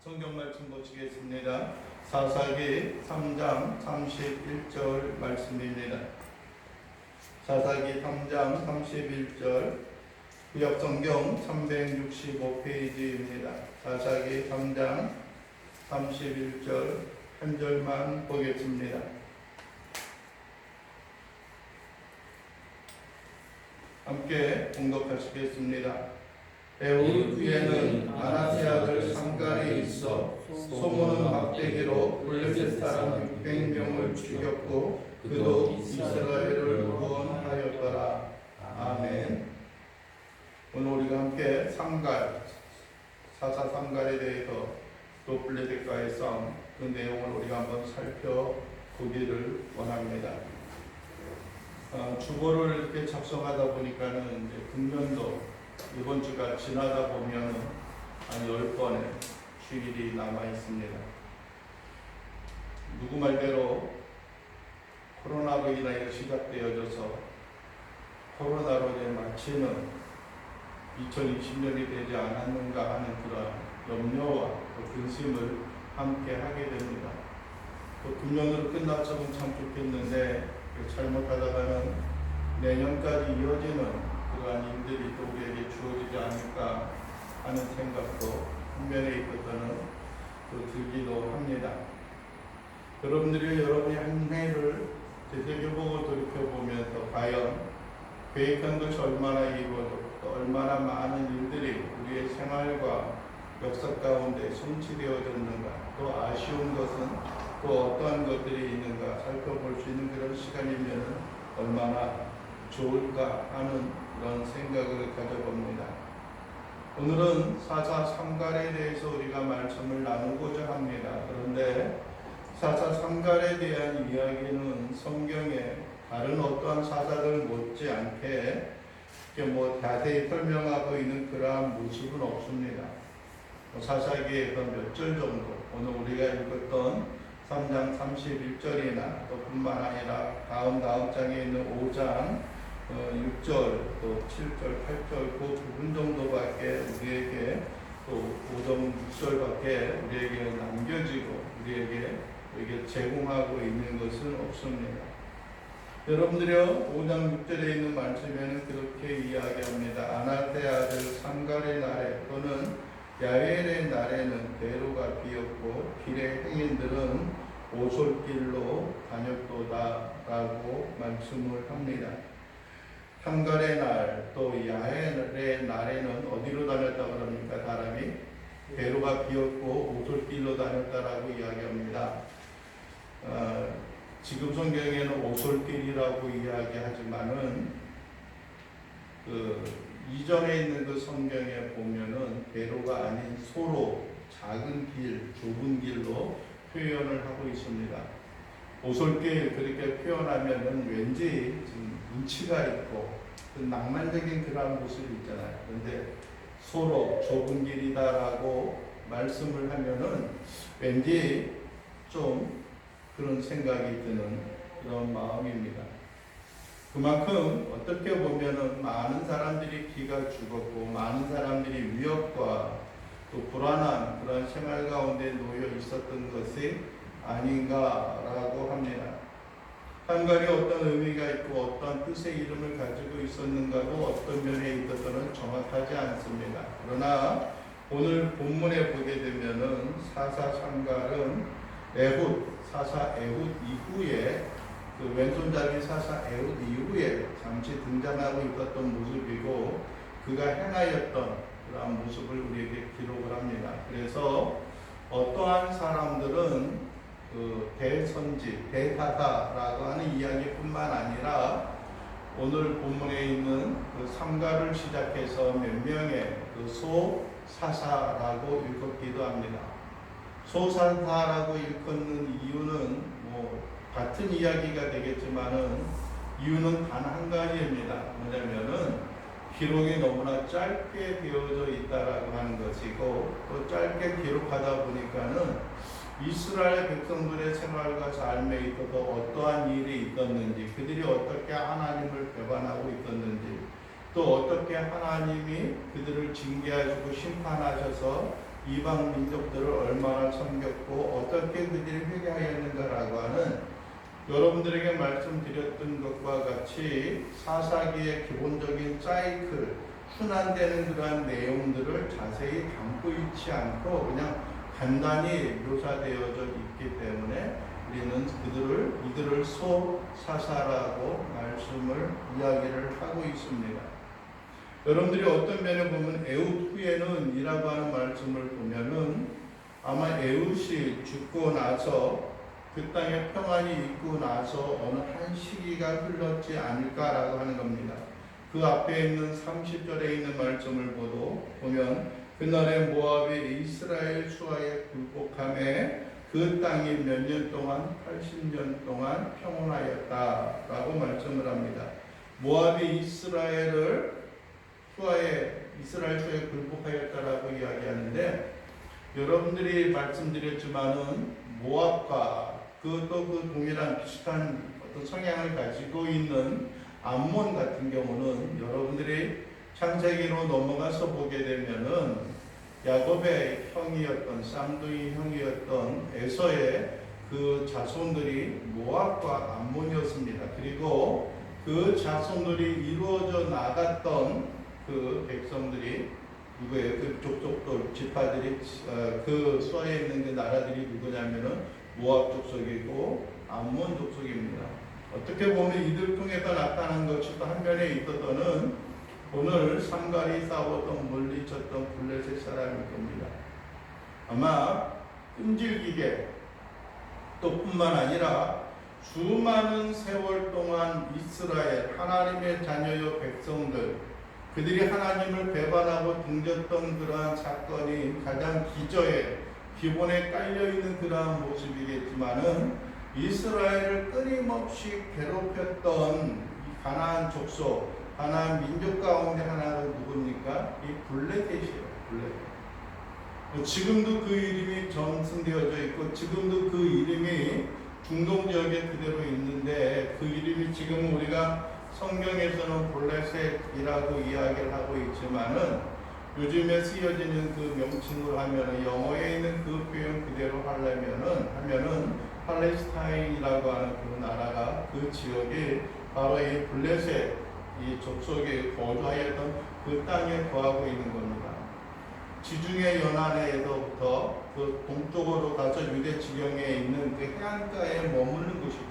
성경 말씀 보시겠습니다. 사사기 3장 31절 말씀입니다. 사사기 3장 31절 구약 성경 365페이지입니다. 사사기 3장 31절 한 절만 보겠습니다. 함께 봉독하시겠습니다. 에훗 위에는 아나세 아들 삼갈이 있어 소문은 막대기로 블레셋 사람 600명을 죽였고 그도 이스라엘을 구원하였더라. 아멘. 오늘 우리가 함께 삼갈, 사사 삼갈에 대해서 또 블레셋과의 싸움 그 내용을 우리가 한번 살펴보기를 원합니다. 주보를 이렇게 작성하다 보니까는 이제 금년도 이번 주가 지나다 보면 한 10번의 휴일이 남아 있습니다. 누구 말대로 코로나로 인하여 시작되어져서 코로나로 이제 마치는 2020년이 되지 않았는가 하는 그런 염려와 근심을 함께 하게 됩니다. 또 금년으로 끝났으면 참 좋겠는데 잘못하다가는 내년까지 이어지는 그러한 일들이 또 우리에게 주어지지 않을까 하는 생각도 한면에 있거든요. 또 들기도 합니다. 여러분의 한 해를 되새겨보고 돌이켜보면서 과연 계획한 것이 얼마나 이루어졌고 얼마나 많은 일들이 우리의 생활과 역사 가운데 성취되어졌는가, 또 아쉬운 것은 또 어떠한 것들이 있는가 살펴볼 수 있는 그런 시간이면 얼마나 좋을까 하는 그런 생각을 가져봅니다. 오늘은 사사 삼갈에 대해서 우리가 말씀을 나누고자 합니다. 그런데 사사 삼갈에 대한 이야기는 성경에 다른 어떠한 사사들 못지않게 자세히 설명하고 있는 그러한 모습은 없습니다. 사사기에서 몇 절 정도, 오늘 우리가 읽었던 3장 31절이나 또 뿐만 아니라 다음 장에 있는 5장 6절, 또 7절, 8절 그 부분 정도밖에 우리에게 또 5장 6절밖에 우리에게 남겨지고 우리에게 제공하고 있는 것은 없습니다. 여러분들이 5장 6절에 있는 말씀에는 그렇게 이야기합니다. 아나세 아들 삼갈의 날에 또는 야엘의 날에는 대로가 비었고 길의 행인들은 오솔길로 다녔도다 라고 말씀을 합니다. 삼갈의 날, 또 야엘의 날에는 어디로 다녔다고 합니까? 사람이 대로가 비었고 오솔길로 다녔다라고 이야기합니다. 지금 성경에는 오솔길이라고 이야기하지만은 이전에 있는 그 성경에 보면은 대로가 아닌 소로 작은 길, 좁은 길로 표현을 하고 있습니다. 오솔길 그렇게 표현하면은 왠지 좀 운치가 있고 낭만적인 그런 모습이 있잖아요. 그런데 소로 좁은 길이다라고 말씀을 하면은 왠지 좀 그런 생각이 드는 그런 마음입니다. 그만큼 어떻게 보면은 많은 사람들이 기가 죽었고 많은 사람들이 위협과 또 불안한 그런 생활 가운데 놓여 있었던 것이 아닌가라고 합니다. 삼갈이 어떤 의미가 있고 어떤 뜻의 이름을 가지고 있었는가도 어떤 면에 있어서는 정확하지 않습니다. 그러나 오늘 본문에 보게 되면은 사사 삼갈은 사사 에훗 이후에 그 왼손잡이 사사 에훗 이후에 잠시 등장하고 있었던 모습이고 그가 행하였던 그러한 모습을 우리에게 기록을 합니다. 그래서 어떠한 사람들은 그 대선지, 대사사라고 하는 이야기뿐만 아니라 오늘 본문에 있는 그 삼갈을 시작해서 몇 명의 그 소사사라고 읽었기도 합니다. 소사사라고 읽는 이유는 같은 이야기가 되겠지만은 이유는 단 한 가지입니다. 뭐냐면은 기록이 너무나 짧게 되어져 있다라고 하는 것이고 또 짧게 기록하다 보니까는 이스라엘 백성들의 생활과 삶에 있어서 어떠한 일이 있었는지, 그들이 어떻게 하나님을 배반하고 있었는지, 또 어떻게 하나님이 그들을 징계하시고 심판하셔서 이방 민족들을 얼마나 섬겼고 어떻게 그들이 회개하였는가라고 하는 여러분들에게 말씀드렸던 것과 같이 사사기의 기본적인 사이클, 순환되는 그러한 내용들을 자세히 담고 있지 않고 그냥 간단히 묘사되어져 있기 때문에 우리는 이들을 소사사라고 말씀을 이야기를 하고 있습니다. 여러분들이 어떤 면에 보면 에웃 후에는 이라고 하는 말씀을 보면은 아마 에웃이 죽고 나서 그 땅에 평안이 있고 나서 어느 한 시기가 흘렀지 않을까라고 하는 겁니다. 그 앞에 있는 30절에 있는 말씀을 보면 그날에 모압이 이스라엘 수하에 굴복함에 그 땅이 몇 년 동안 80년 동안 평온하였다라고 말씀을 합니다. 모압이 이스라엘 수하에 굴복하였다라고 이야기하는데 여러분들이 말씀드렸지만은 모압과 그 동일한 비슷한 어떤 성향을 가지고 있는 암몬 같은 경우는 여러분들이 창세기로 넘어가서 보게 되면은 야곱의 형이었던 쌍둥이 형이었던 에서의 그 자손들이 모압과 암몬이었습니다. 그리고 그 자손들이 이루어져 나갔던 그 백성들이 누구예요? 그 족속들, 지파들이 그 수하에 있는 그 나라들이 누구냐면은 모압 족속이고 암몬 족속입니다. 어떻게 보면 이들 통해서 나타난 것이 또 한면에 있어서는 오늘 삼갈이 싸웠던 물리쳤던 블레셋 사람일 겁니다. 아마 끈질기게 또 뿐만 아니라 수많은 세월 동안 이스라엘 하나님의 자녀여 백성들 그들이 하나님을 배반하고 등졌던 그러한 사건이 가장 기본에 깔려있는 그러한 모습이겠지만은 이스라엘을 끊임없이 괴롭혔던 이 가나안 족속, 가나안 민족 가운데 하나가 누굽니까? 이 블레셋이에요. 블레셋. 지금도 그 이름이 전승되어져 있고 지금도 그 이름이 중동 지역에 그대로 있는데 그 이름이 지금 우리가 성경에서는 블레셋이라고 이야기를 하고 있지만은 요즘에 쓰여지는 그 명칭으로 하면은 영어에 있는 그 표현 그대로 하면은 팔레스타인이라고 하는 그 나라가 그 지역이 바로 이 블레셋 이 족속에 거주하였던 그 땅에 거하고 있는 겁니다. 지중해 연안에서부터 그 동쪽으로 가서 유대 지경에 있는 그 해안가에 머무는 곳이죠.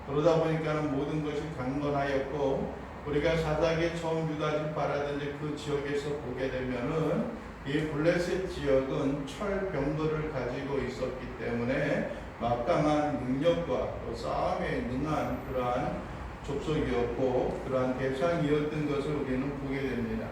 그러다 보니까는 모든 것이 강건하였고 우리가 사사기에 처음 유다 지파라든지 그 지역에서 보게 되면은 이 블레셋 지역은 철병거를 가지고 있었기 때문에 막강한 능력과 또 싸움에 능한 그러한 족속이었고 그러한 대상이었던 것을 우리는 보게 됩니다.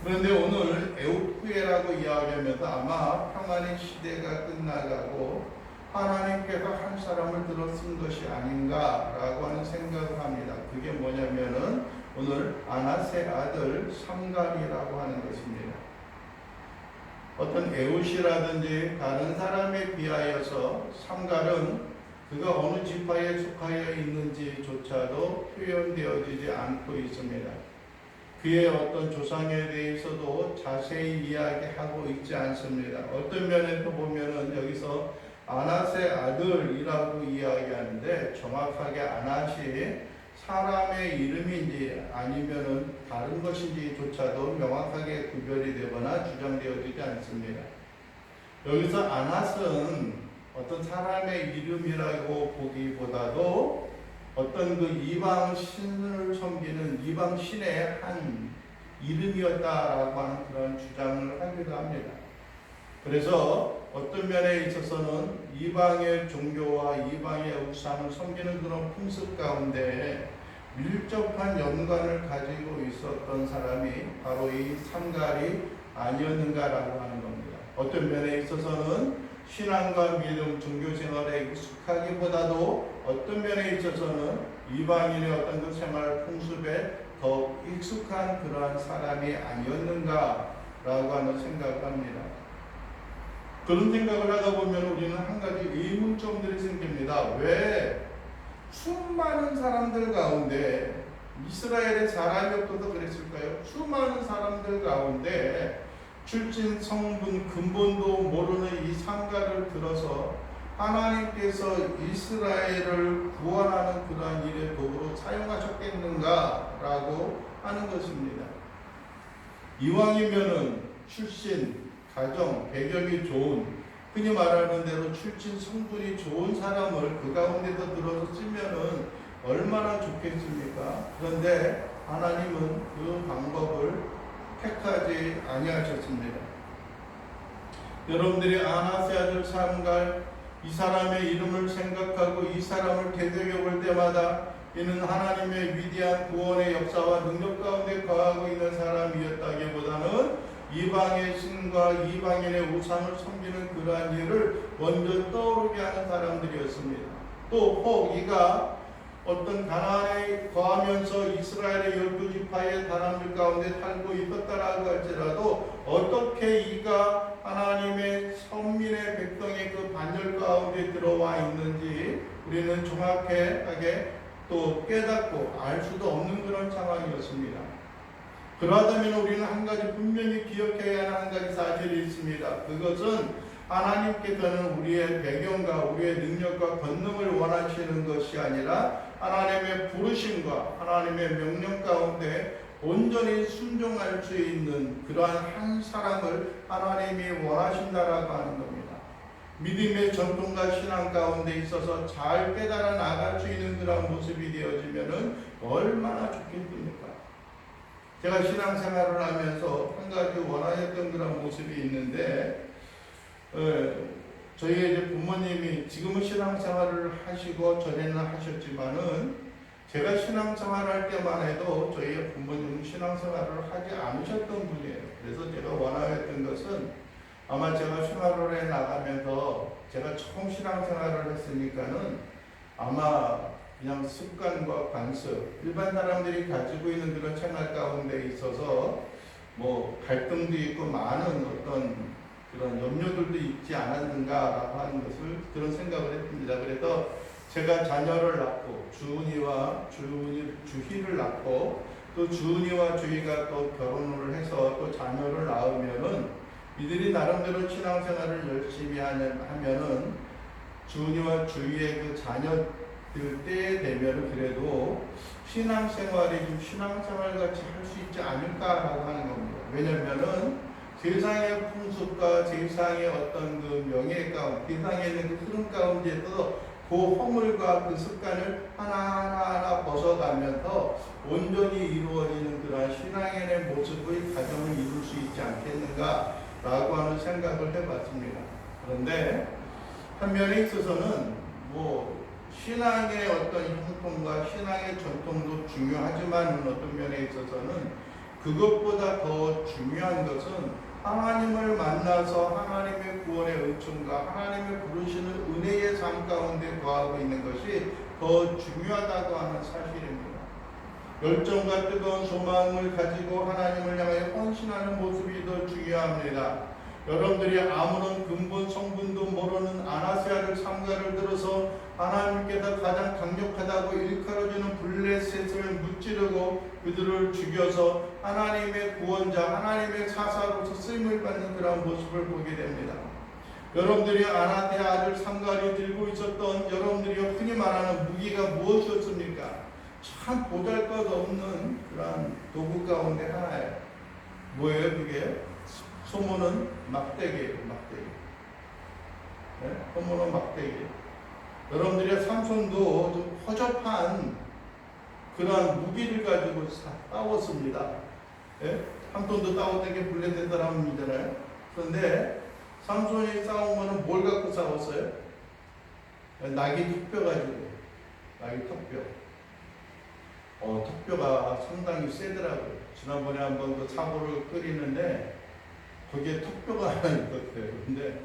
그런데 오늘 에웃 후에라고 이야기하면서 아마 평안의 시대가 끝나가고 하나님께서 한 사람을 들어 쓴 것이 아닌가라고 하는 생각을 합니다. 그게 뭐냐면은 오늘 아낫의 아들 삼갈이라고 하는 것입니다. 어떤 에웃이라든지 다른 사람에 비하여서 삼갈은 그가 어느 지파에 속하여 있는지조차도 표현되어지지 않고 있습니다. 그의 어떤 조상에 대해서도 자세히 이야기하고 있지 않습니다. 어떤 면에서 보면은 여기서 아낫의 아들이라고 이야기하는데 정확하게 아낫이 사람의 이름인지 아니면은 다른 것인지조차도 명확하게 구별이 되거나 주장되어지지 않습니다. 여기서 아낫은 어떤 사람의 이름이라고 보기보다도 어떤 그 이방 신을 섬기는 이방 신의 한 이름이었다라고 하는 그런 주장을 하기도 합니다. 그래서 어떤 면에 있어서는 이방의 종교와 이방의 우상을 섬기는 그런 풍습 가운데 밀접한 연관을 가지고 있었던 사람이 바로 이 삼갈이 아니었는가라고 하는 겁니다. 어떤 면에 있어서는 신앙과 믿음, 종교생활에 익숙하기보다도 어떤 면에 있어서는 이방인의 어떤 그 생활 풍습에 더 익숙한 그러한 사람이 아니었는가라고 하는 생각을 합니다. 그런 생각을 하다 보면 우리는 한 가지 의문점들이 생깁니다. 왜 수많은 사람들 가운데 이스라엘의 사람이 없어서 그랬을까요? 수많은 사람들 가운데 출신 성분 근본도 모르는 이 상가를 들어서 하나님께서 이스라엘을 구원하는 그러한 일의 도구로 사용하셨겠는가라고 하는 것입니다. 이왕이면은 출신, 가정, 배경이 좋은, 흔히 말하는 대로 출신 성분이 좋은 사람을 그 가운데서 들어서 쓰면은 얼마나 좋겠습니까? 그런데 하나님은 그 방법을 택하지 아니하셨습니다. 여러분들이 아나세 아들 삼갈 이 사람의 이름을 생각하고 이 사람을 되새겨볼 때마다 이는 하나님의 위대한 구원의 역사와 능력 가운데 거하고 있는 사람이었다기보다는 이방의 신과 이방인의 우상을 섬기는 그러한 일을 먼저 떠오르게 하는 사람들이었습니다. 또 혹 이가 어떤 가나안에 거하면서 이스라엘의 12지파의 사람들 가운데 살고 있었다라고 할지라도 어떻게 이가 하나님의 선민의 백성의 그 반열 가운데 들어와 있는지 우리는 정확하게 또 깨닫고 알 수도 없는 그런 상황이었습니다. 그러하다면 우리는 한 가지 분명히 기억해야 하는 한 가지 사실이 있습니다. 그것은 하나님께서는 우리의 배경과 우리의 능력과 권능을 원하시는 것이 아니라 하나님의 부르심과 하나님의 명령 가운데 온전히 순종할 수 있는 그러한 한 사람을 하나님이 원하신다라고 하는 겁니다. 믿음의 전통과 신앙 가운데 있어서 잘 깨달아 나갈 수 있는 그런 모습이 되어지면은 얼마나 좋겠습니까? 제가 신앙생활을 하면서 한 가지 원하였던 그런 모습이 있는데, 저희 이제 부모님이 지금은 신앙생활을 하시고 전에는 하셨지만은 제가 신앙생활할 때만 해도 저희 부모님은 신앙생활을 하지 않으셨던 분이에요. 그래서 제가 원하였던 것은 아마 제가 생활을 해 나가면서 제가 처음 신앙생활을 했으니까는 아마 그냥 습관과 관습, 일반 사람들이 가지고 있는 그런 생활 가운데 있어서 뭐 갈등도 있고 많은 어떤 그런 염려들도 있지 않았는가라고 하는 것을 그런 생각을 했습니다. 그래서 제가 자녀를 낳고 주은이와 주희를 낳고 또 주은이와 주희가 또 결혼을 해서 또 자녀를 낳으면은 이들이 나름대로 신앙생활을 열심히 하면은 주은이와 주희의 그 자녀들 때에 되면은 그래도 신앙생활이 좀 신앙생활 같이 할 수 있지 않을까라고 하는 겁니다. 왜냐면은 세상의 풍습과 세상의 어떤 그 명예 가운데, 세상에 있는 그 흐름 가운데서 그 허물과 그 습관을 하나하나 벗어가면서 온전히 이루어지는 그러한 신앙인의 모습의 가정을 이룰 수 있지 않겠는가라고 하는 생각을 해봤습니다. 그런데 한 면에 있어서는 뭐 신앙의 어떤 형통과 신앙의 전통도 중요하지만 어떤 면에 있어서는 그것보다 더 중요한 것은 하나님을 만나서 하나님의 구원의 은총과 하나님의 부르시는 은혜의 삶 가운데 거하고 있는 것이 더 중요하다고 하는 사실입니다. 열정과 뜨거운 소망을 가지고 하나님을 향하여 헌신하는 모습이 더 중요합니다. 여러분들이 아무런 근본 성분도 모르는 아나세아를 삼가를 들어서 하나님께서 가장 강력하다고 일컬어주는 블레셋을 무찌르고 그들을 죽여서 하나님의 구원자, 하나님의 사사로서 쓰임을 받는 그런 모습을 보게 됩니다. 여러분들이 아나세 아들 삼가를 들고 있었던 여러분들이 흔히 말하는 무기가 무엇이었습니까? 참 보잘것없는 그런 도구 가운데 하나예요. 뭐예요 그게? 소문은 막대기예요. 막대기. 네? 소문은 막대기. 여러분들이 삼손도 좀 허접한 그러한 무기를 가지고 싸웠습니다. 네? 삼손도 싸웠던 게 블레셋 사람이잖아요. 그런데 삼손이 싸운 거는 뭘 갖고 싸웠어요? 나귀 턱뼈 가지고. 나귀 턱뼈. 턱뼈가 상당히 세더라고요. 지난번에 한번 그 사고를 끓이는데 거기에 턱뼈가 하나 있었어요. 근데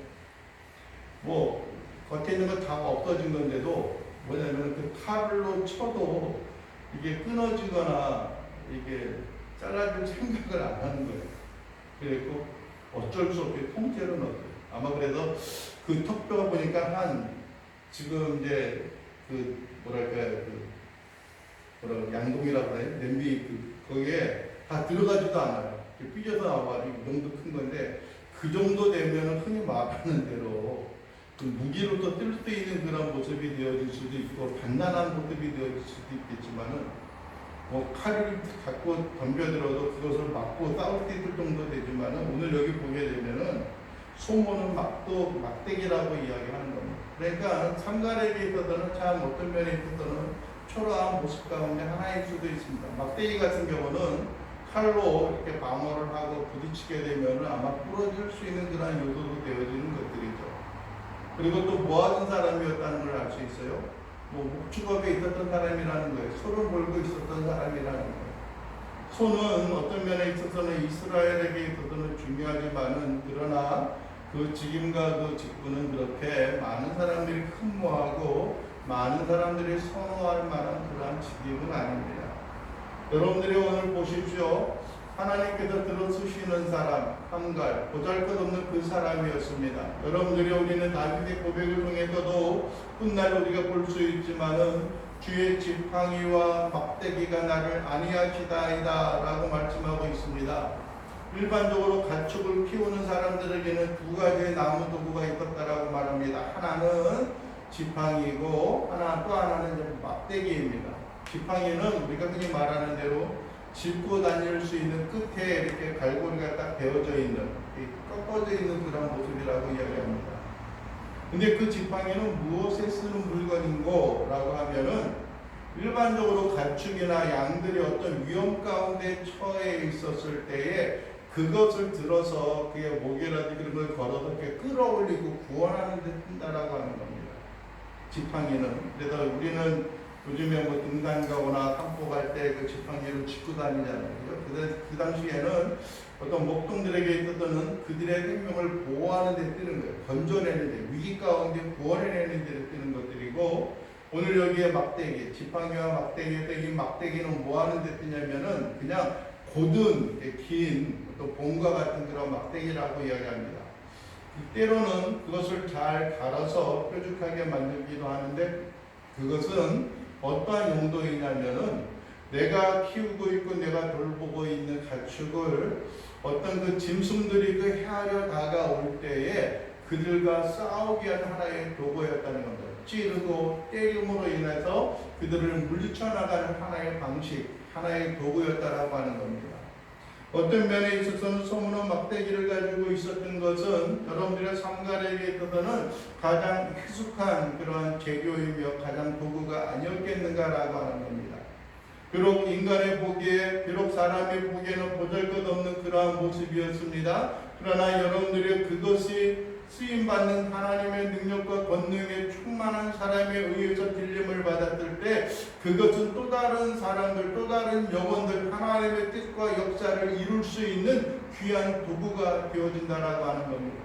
뭐 겉에 있는 거 다 없어진 건데도 뭐냐면 그 칼로 쳐도 이게 끊어지거나 이게 잘라줄 생각을 안 하는 거예요. 그리고 어쩔 수 없게 통째로 넣었어요. 아마 그래서 그 턱뼈가 보니까 지금 이제 그 양동이라고 그래 냄비 거기에 다 들어가지도 않아요. 삐져서 나와가지고 이 정도 큰 건데 그 정도 되면 흔히 말하는 대로 그 무기로도 뜰 수 있는 그런 모습이 되어질 수도 있고 단단한 모습이 되어질 수도 있겠지만은 뭐 칼을 갖고 덤벼들어도 그것을 맞고 싸울 수 있을 정도 되지만은 오늘 여기 보게 되면은 소모는 막대기라고 이야기하는 겁니다. 그러니까 삼갈에게 있어서는 참 어떤 면에 있어서는 초라한 모습 가운데 하나일 수도 있습니다. 막대기 같은 경우는 칼로 이렇게 방어를 하고 부딪히게 되면 아마 부러질 수 있는 그런 요소도 되어지는 것들이죠. 그리고 또 모아진 사람이었다는 걸 알 수 있어요. 뭐 목축업에 있었던 사람이라는 거예요. 소를 몰고 있었던 사람이라는 거예요. 소는 어떤 면에 있어서는 이스라엘에게 있어서는 중요하지만은 그러나 그 직임과 그 직분은 그렇게 많은 사람들이 흠모하고 많은 사람들이 선호할 만한 그러한 직임은 아닙니다. 여러분들이 오늘 보십시오. 하나님께서 들어쓰시는 사람, 함갈, 보잘것없는 그 사람이었습니다. 여러분들이 우리는 다윗의 고백을 통해서도 훗날 우리가 볼 수 있지만은 주의 지팡이와 막대기가 나를 안위하시다이다 라고 말씀하고 있습니다. 일반적으로 가축을 키우는 사람들에게는 두 가지의 나무 도구가 있었다라고 말합니다. 하나는 지팡이고 또 하나는 막대기입니다. 지팡이는 우리가 흔히 말하는 대로 짚고 다닐 수 있는 끝에 이렇게 갈고리가 딱 베어져 있는, 꺾어져 있는 그런 모습이라고 이야기합니다. 근데 그 지팡이는 무엇에 쓰는 물건인고? 라고 하면은 일반적으로 가축이나 양들이 어떤 위험 가운데 처해 있었을 때에 그것을 들어서 그의 목이라든지 그런 걸 걸어서 이렇게 끌어올리고 구원하는 데 쓴다라고 하는 겁니다. 지팡이는. 그래서 우리는 요즘에 뭐 등산 가거나 산보 갈 때 그 지팡이를 짚고 다니잖아요. 그래서 그 당시에는 어떤 목동들에게 있어서는 그들의 생명을 보호하는 데 뜨는 거예요. 건져내는 데, 위기 가운데 구원해내는 데 뜨는 것들이고, 오늘 여기에 막대기, 지팡이와 막대기에서 이 막대기는 뭐 하는 데 뜨냐면은 그냥 곧은 긴 또 봉과 같은 그런 막대기라고 이야기합니다. 때로는 그것을 잘 갈아서 뾰족하게 만들기도 하는데 그것은 어떠한 용도이냐면은 내가 키우고 있고 내가 돌보고 있는 가축을 어떤 그 짐승들이 그 헤아려 다가올 때에 그들과 싸우기 위한 하나의 도구였다는 겁니다. 찌르고 때림으로 인해서 그들을 물리쳐 나가는 하나의 방식, 하나의 도구였다라고 하는 겁니다. 어떤 면에 있어서는 소문은 막대기를 가지고 있었던 것은 여러분들의 삼갈에게 있어서는 가장 익숙한 그러한 재료이며 가장 도구가 아니었겠는가라고 하는 겁니다. 비록 인간의 보기에, 비록 사람의 보기에는 보잘것없는 그러한 모습이었습니다. 그러나 여러분들이 그것이 쓰임받는 하나님의 능력과 권능에 충만한 사람에 의해서 들림을 받았을 때 그것은 또 다른 사람들, 또 다른 영혼들, 하나님의 뜻과 역사를 이룰 수 있는 귀한 도구가 되어진다라고 하는 겁니다.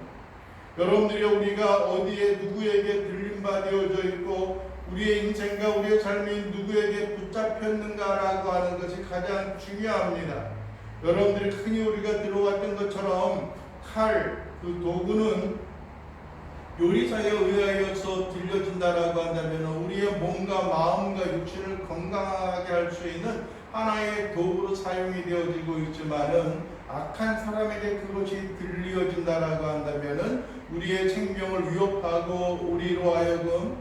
여러분들이 우리가 어디에 누구에게 들림받아져 있고 우리의 인생과 우리의 삶이 누구에게 붙잡혔는가라고 하는 것이 가장 중요합니다. 여러분들이 흔히 우리가 들어왔던 것처럼 칼, 그 도구는 요리사에 의하여서 들려진다라고 한다면 우리의 몸과 마음과 육신을 건강하게 할 수 있는 하나의 도구로 사용이 되어지고 있지만은 악한 사람에게 그것이 들려진다라고 한다면은 우리의 생명을 위협하고 우리로 하여금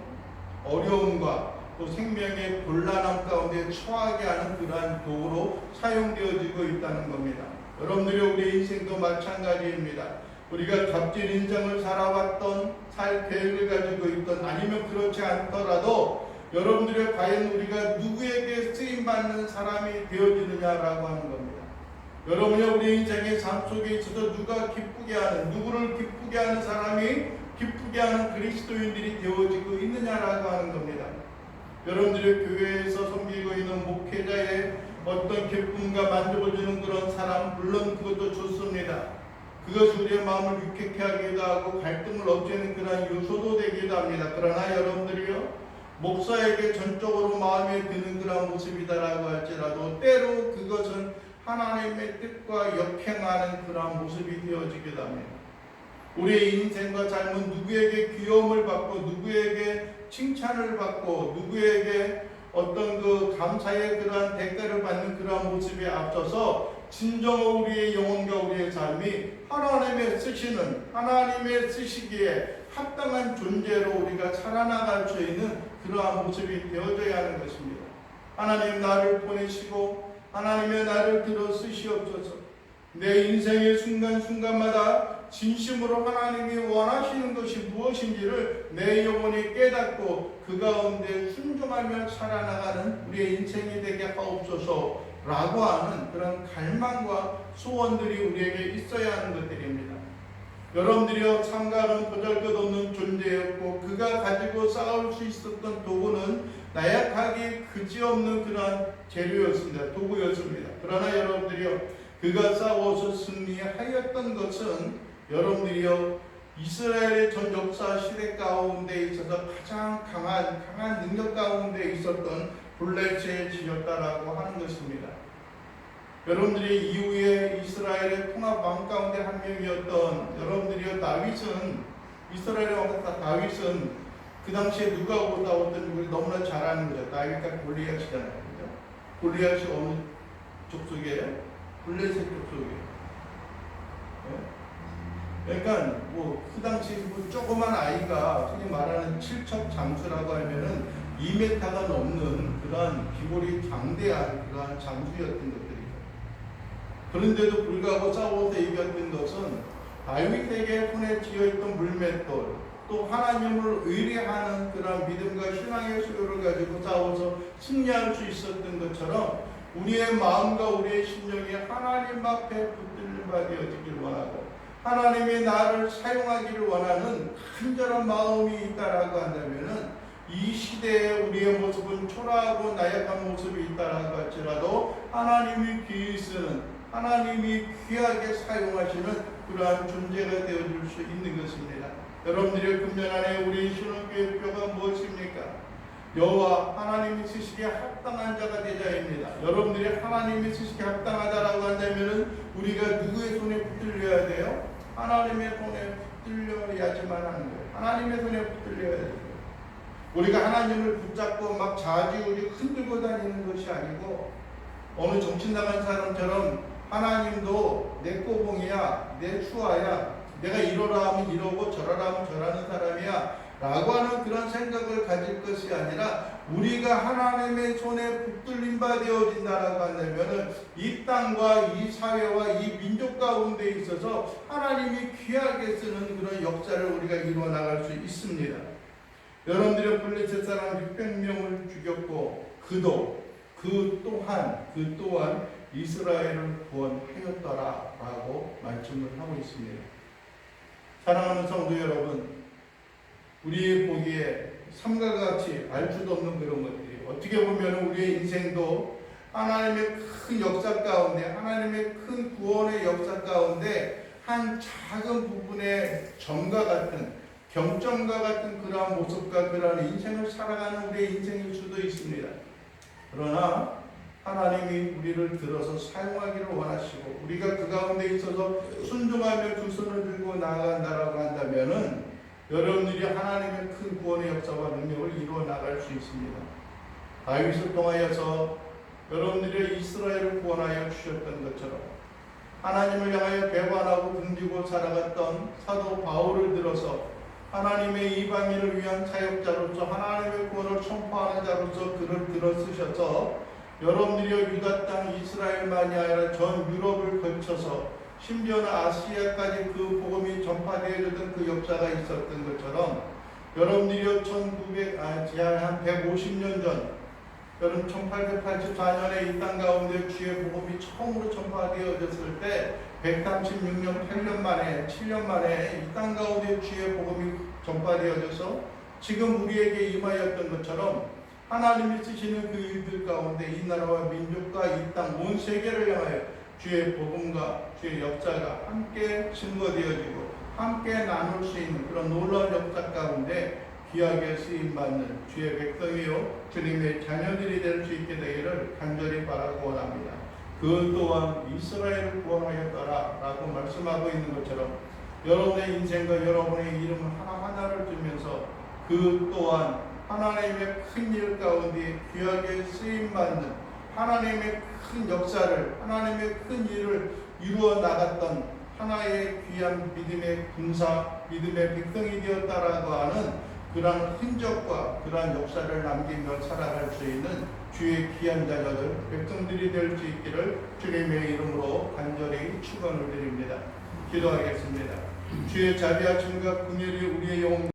어려움과 또 생명의 곤란함 가운데 처하게 하는 그러한 도구로 사용되어지고 있다는 겁니다. 여러분들이 우리 인생도 마찬가지입니다. 우리가 값진 인생을 살아왔던 살 계획을 가지고 있던 아니면 그렇지 않더라도 여러분들이 과연 우리가 누구에게 쓰임받는 사람이 되어지느냐라고 하는 겁니다. 여러분이 우리 인생의 삶 속에 있어서 누가 기쁘게 하는, 누구를 기쁘게 하는 사람이 기쁘게 하는 그리스도인들이 되어지고 있느냐라고 하는 겁니다. 여러분들이 교회에서 섬기고 있는 목회자의 어떤 기쁨과 만족을 주는 그런 사람, 물론 그것도 좋습니다. 그것이 우리의 마음을 유쾌케 하기도 하고 갈등을 없애는 그런 요소도 되기도 합니다. 그러나 여러분들이요, 목사에게 전적으로 마음에 드는 그런 모습이다라고 할지라도 때로 그것은 하나님의 뜻과 역행하는 그런 모습이 되어지기도 합니다. 우리의 인생과 삶은 누구에게 귀여움을 받고 누구에게 칭찬을 받고 누구에게 어떤 그 감사의 그러한 대가를 받는 그러한 모습에 앞서서 진정 우리의 영혼과 우리의 삶이 하나님의 쓰시기에 합당한 존재로 우리가 살아나갈 수 있는 그러한 모습이 되어져야 하는 것입니다. 하나님 나를 보내시고 하나님의 나를 들어 쓰시옵소서. 내 인생의 순간순간마다 진심으로 하나님이 원하시는 것이 무엇인지를 내 영혼이 깨닫고 그 가운데 순종하며 살아나가는 우리의 인생이 되게 하옵소서 라고 하는 그런 갈망과 소원들이 우리에게 있어야 하는 것들입니다. 여러분들이여 참가는 보잘것없는 존재였고 그가 가지고 싸울 수 있었던 도구는 나약하기 그지없는 그러한 재료였습니다. 도구였습니다. 그러나 여러분들이여 그가 싸워서 승리하였던 것은 여러분들이여 이스라엘의 전 역사 시대 가운데 있어서 가장 강한 능력 가운데 있었던 블레셋의 지였다라고 하는 것입니다. 여러분들이 이후에 이스라엘의 통합 왕 가운데 한 명이었던 여러분들이여 다윗은 이스라엘의 왕 다윗은 그 당시에 누가 오고 싸웠던 우리 너무나 잘 아는 거죠. 다윗과 골리앗이잖아요. 그죠? 골리앗이 어느 족속이에요? 블레셋 족속이에요. 네? 그러니까 그 당시 조그만 아이가 흔히 말하는 칠척 장수라고 하면은 2m가 넘는 그러한 기골이 장대한 그러한 장수였던 것들이죠. 그런데도 불구하고 싸워서 이겼던 것은 다윗에게 손에 쥐어있던 물맷돌, 또 하나님을 의뢰하는 그러한 믿음과 신앙의 소유를 가지고 싸워서 승리할 수 있었던 것처럼 우리의 마음과 우리의 심령이 하나님 앞에 붙들림 받아지길 원하고 하나님이 나를 사용하기를 원하는 간절한 마음이 있다라고 한다면은 이 시대에 우리의 모습은 초라하고 나약한 모습이 있다라고 할지라도 하나님이 귀히 쓰는 하나님이 귀하게 사용하시는 그러한 존재가 되어줄 수 있는 것입니다. 여러분들의 금년 안에 우리 신혼교회 뼈가 무엇입니까? 여호와 하나님이 쓰시기에 합당한 자가 되자입니다. 여러분들이 하나님이 쓰시기에 합당하다라고 한다면 우리가 누구의 손에 붙들려야 돼요? 하나님의 손에 붙들려야지만 하는 거예요. 하나님의 손에 붙들려야 돼요. 우리가 하나님을 붙잡고 막 좌지우지 흔들고 다니는 것이 아니고 어느 정신 나간 사람처럼 하나님도 내 꼬봉이야, 내 수아야, 내가 이러라 하면 이러고 저러라 하면 저라는 사람이야 라고 하는 그런 생각을 가질 것이 아니라 우리가 하나님의 손에 붙들림 바 되어진다라고 한다면 이 땅과 이 사회와 이 민족 가운데 있어서 하나님이 귀하게 쓰는 그런 역사를 우리가 이루어 나갈 수 있습니다. 여러분들의 블레셋 사람 600명을 죽였고 그 또한 이스라엘을 구원하였더라 라고 말씀을 하고 있습니다. 사랑하는 성도 여러분, 우리 보기에 삼가 같이 알 수도 없는 그런 것들이 어떻게 보면 우리의 인생도 하나님의 큰 역사 가운데 하나님의 큰 구원의 역사 가운데 한 작은 부분의 점과 같은 경점과 같은 그러한 모습과 그러한 인생을 살아가는 우리의 인생일 수도 있습니다. 그러나 하나님이 우리를 들어서 사용하기를 원하시고 우리가 그 가운데 있어서 순종하며 두 손을 들고 나아간다라고 한다면은 여러분들이 하나님의 큰 구원의 역사와 능력을 이루어 나갈 수 있습니다. 다윗을 통하여서 여러분들이 이스라엘을 구원하여 주셨던 것처럼 하나님을 향하여 배반하고 등지고 살아갔던 사도 바울을 들어서 하나님의 이방인을 위한 사역자로서 하나님의 구원을 선포하는 자로서 그를 들어 쓰셔서 여러분들이 유다 땅 이스라엘만이 아니라 전 유럽을 거쳐서 심지어는 아시아까지 그 복음이 전파되어졌던 그 역사가 있었던 것처럼 여러분들이 한 150년 전 여러분 1884년에 이 땅 가운데 주의 복음이 처음으로 전파되어졌을 때 136년 8년 만에 7년 만에 이 땅 가운데 주의 복음이 전파되어져서 지금 우리에게 임하였던 것처럼 하나님이 쓰시는 그 일들 가운데 이 나라와 민족과 이 땅 온 세계를 향하여 주의 복음과 주의 역사가 함께 증거되어지고 함께 나눌 수 있는 그런 놀라운 역사 가운데 귀하게 쓰임받는 주의 백성이요 주님의 자녀들이 될 수 있게 되기를 간절히 바라고 원합니다. 그 또한 이스라엘을 구원하였더라 라고 말씀하고 있는 것처럼 여러분의 인생과 여러분의 이름을 하나하나를 주면서 그 또한 하나님의 큰 일 가운데 귀하게 쓰임받는 하나님의 큰 역사를, 하나님의 큰 일을 이루어 나갔던 하나의 귀한 믿음의 군사, 믿음의 백성이 되었다라고 하는 그러한 흔적과 그러한 역사를 남기며 살아갈 수 있는 주의 귀한 자녀들, 백성들이 될 수 있기를 주님의 이름으로 간절히 축원을 드립니다. 기도하겠습니다. 주의 자비하심과 긍휼이 우리의 영혼